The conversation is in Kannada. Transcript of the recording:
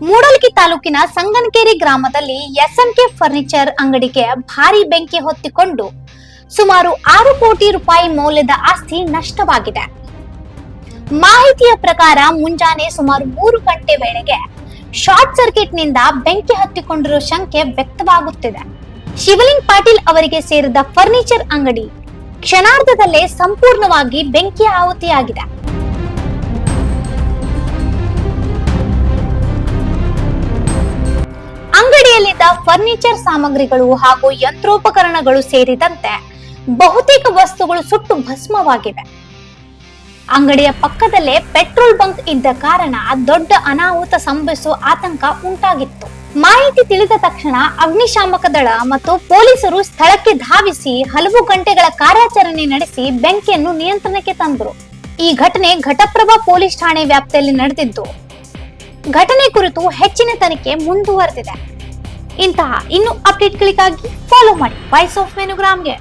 ಮೂಡಲಗಿ ತಾಲೂಕಿನ ಸಂಗನಕೇರಿ ಗ್ರಾಮದಲ್ಲಿ ಎಸ್ಎಂಕೆ ಫರ್ನಿಚರ್ ಅಂಗಡಿಗೆ ಭಾರಿ ಬೆಂಕಿ ಹೊತ್ತಿಕೊಂಡು ಸುಮಾರು 6 ಕೋಟಿ ರೂಪಾಯಿ ಮೌಲ್ಯದ ಆಸ್ತಿ ನಷ್ಟವಾಗಿದೆ. ಮಾಹಿತಿಯ ಪ್ರಕಾರ ಮುಂಜಾನೆ ಸುಮಾರು 3 ಗಂಟೆ ವೇಳೆಗೆ ಶಾರ್ಟ್ ಸರ್ಕ್ಯೂಟ್ ನಿಂದ ಬೆಂಕಿ ಹತ್ತಿಕೊಂಡಿರುವ ಶಂಕೆ ವ್ಯಕ್ತವಾಗುತ್ತಿದೆ. ಶಿವಲಿಂಗ್ ಪಾಟೀಲ್ ಅವರಿಗೆ ಸೇರಿದ ಫರ್ನಿಚರ್ ಅಂಗಡಿ ಕ್ಷಣಾರ್ಧದಲ್ಲೇ ಸಂಪೂರ್ಣವಾಗಿ ಬೆಂಕಿ ಆಹುತಿಯಾಗಿದೆ. ಅಂಗಡಿಯಲ್ಲಿದ್ದ ಫರ್ನಿಚರ್ ಸಾಮಗ್ರಿಗಳು ಹಾಗೂ ಯಂತ್ರೋಪಕರಣಗಳು ಸೇರಿದಂತೆ ಬಹುತೇಕ ವಸ್ತುಗಳು ಸುಟ್ಟು ಭಸ್ಮವಾಗಿವೆ. ಅಂಗಡಿಯ ಪಕ್ಕದಲ್ಲೇ ಪೆಟ್ರೋಲ್ ಬಂಕ್ ಇದ್ದ ಕಾರಣ ದೊಡ್ಡ ಅನಾಹುತ ಸಂಭವಿಸುವ ಆತಂಕ ಉಂಟಾಗಿತ್ತು. ಮಾಹಿತಿ ತಿಳಿದ ತಕ್ಷಣ ಅಗ್ನಿಶಾಮಕ ದಳ ಮತ್ತು ಪೊಲೀಸರು ಸ್ಥಳಕ್ಕೆ ಧಾವಿಸಿ ಹಲವು ಗಂಟೆಗಳ ಕಾರ್ಯಾಚರಣೆ ನಡೆಸಿ ಬೆಂಕಿಯನ್ನು ನಿಯಂತ್ರಣಕ್ಕೆ ತಂದರು. ಈ ಘಟನೆ ಘಟಪ್ರಭಾ ಪೊಲೀಸ್ ಠಾಣೆ ವ್ಯಾಪ್ತಿಯಲ್ಲಿ ನಡೆದಿದ್ದು, ಘಟನೆ ಕುರಿತು ಹೆಚ್ಚಿನ ತನಿಖೆ ಮುಂದುವರೆದಿದೆ. ಇಂತಹ ಇನ್ನೂ ಅಪ್ಡೇಟ್ಗಳಿಗಾಗಿ ಫಾಲೋ ಮಾಡಿ ವಾಯ್ಸ್ ಆಫ್ ಮೆನುಗ್ರಾಮ್ಗೆ.